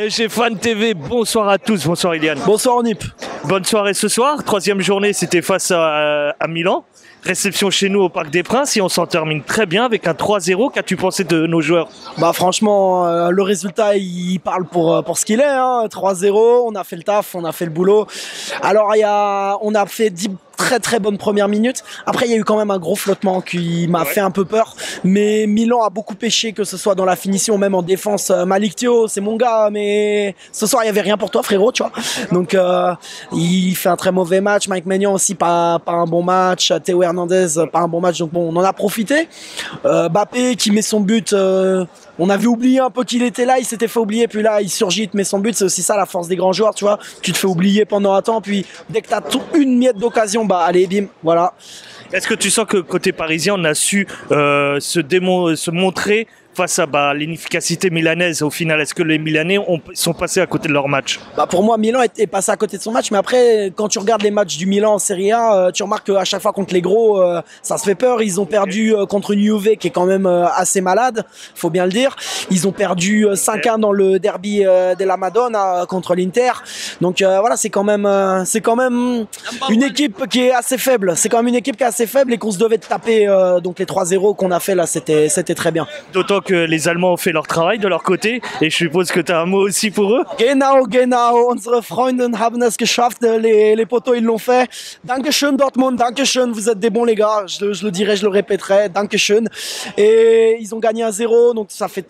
Chez Fan TV, bonsoir à tous, bonsoir Iliane. Bonsoir Onip. Bonne soirée ce soir, troisième journée c'était face à Milan. Réception chez nous au Parc des Princes et on s'en termine très bien avec un 3-0. Qu'as-tu pensé de nos joueurs? Bah franchement, le résultat il parle pour ce qu'il est. 3-0, on a fait le taf, on a fait le boulot. Alors on a fait 10 très bonnes premières minutes. Après il y a eu quand même un gros flottement qui m'a fait un peu peur. Mais Milan a beaucoup pêché, que ce soit dans la finition, même en défense. Malik Thio, c'est mon gars, mais ce soir il y avait rien pour toi frérot, tu vois. Donc il fait un très mauvais match. Mike Maignan aussi pas un bon match. Théo Hernandez pas un bon match. Donc bon, on en a profité. Mbappé qui met son but. On avait oublié un peu qu'il était là, il s'était fait oublier, puis là il surgit, mais son but c'est aussi ça la force des grands joueurs, tu vois. Tu te fais oublier pendant un temps, puis dès que tu as une miette d'occasion, bah allez bim, voilà. Est-ce que tu sens que côté parisien on a su se montrer face à l'inefficacité milanaise au final? Est-ce que les Milanais sont passés à côté de leur match? Bah pour moi, Milan est passé à côté de son match, mais après, quand tu regardes les matchs du Milan en Serie A, tu remarques qu'à chaque fois contre les gros, ça se fait peur. Ils ont perdu contre une Juve qui est quand même assez malade, faut bien le dire. Ils ont perdu 5-1 dans le derby de la Madonna contre l'Inter. Donc voilà, c'est quand même une équipe qui est assez faible. C'est quand même une équipe qui est assez faible et qu'on se devait de taper. Donc les 3-0 qu'on a fait là, c'était très bien. D'autant que les Allemands ont fait leur travail de leur côté et je suppose que tu as un mot aussi pour eux. Genau, unsere Freunde haben es geschafft, les potos ils l'ont fait. Dankeschön Dortmund, Dankeschön, vous êtes des bons les gars, je le dirai, je le répéterai, Dankeschön. Et ils ont gagné 1-0, donc ça fait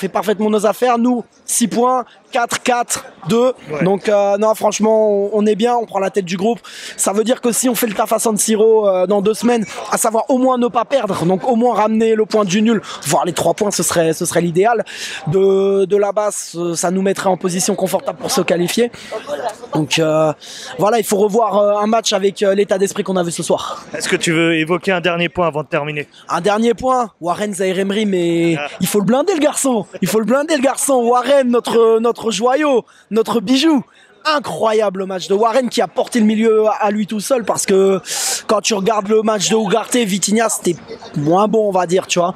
parfaitement nos affaires. Nous, 6 points, 4-4-2. Ouais. Donc non, franchement, on est bien, on prend la tête du groupe. Ça veut dire que si on fait le taf à San Siro dans 2 semaines, à savoir au moins ne pas perdre, donc au moins ramener le point du nul, voire les 3 points, ce serait l'idéal. De là-bas, ça nous mettrait en position confortable pour se qualifier. Donc voilà, il faut revoir un match avec l'état d'esprit qu'on avait ce soir. Est-ce que tu veux évoquer un dernier point avant de terminer? Un dernier point, Warren Zaïre-Emery, mais il faut le blinder le garçon. Il faut le blinder le garçon. Warren, notre joyau, notre bijou. Incroyable match de Warren qui a porté le milieu à lui tout seul, parce que quand tu regardes le match de Ugarte, Vitinha c'était moins bon on va dire, tu vois,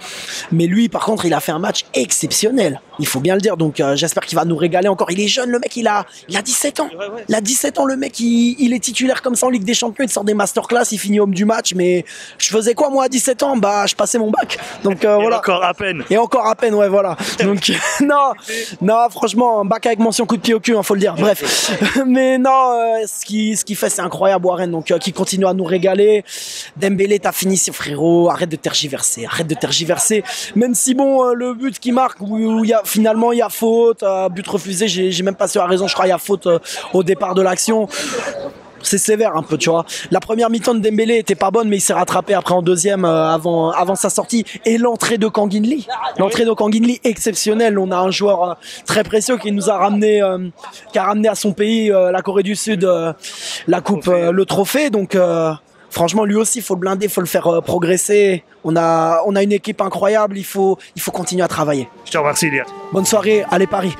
mais lui par contre il a fait un match exceptionnel, il faut bien le dire. Donc j'espère qu'il va nous régaler encore. Il est jeune le mec, il a 17 ans. Il a 17 ans le mec, il est titulaire comme ça en Ligue des Champions, il sort des masterclass, il finit homme du match. Mais je faisais quoi moi à 17 ans? Bah je passais mon bac. Donc voilà. Encore à peine. Et encore à peine, ouais voilà. Donc non franchement, un bac avec mention coup de pied au cul, faut le dire. Bref. Mais non, ce qui fait c'est incroyable Warren, donc qui continue à nous régaler. Dembélé, t'as fini frérot, arrête de tergiverser. Même si bon, le but qui marque où finalement il y a faute, but refusé, j'ai même pas su la raison, je crois il y a faute au départ de l'action. C'est sévère un peu, tu vois. La première mi-temps de Dembélé était pas bonne, mais il s'est rattrapé après en deuxième avant sa sortie. Et l'entrée de Kanginli, exceptionnelle. On a un joueur très précieux qui nous a ramené, qui a ramené à son pays, la Corée du Sud, la coupe, le trophée. Donc franchement, lui aussi, il faut le blinder, il faut le faire progresser. On a une équipe incroyable, il faut continuer à travailler. Je te remercie, Ilias. Bonne soirée, allez Paris.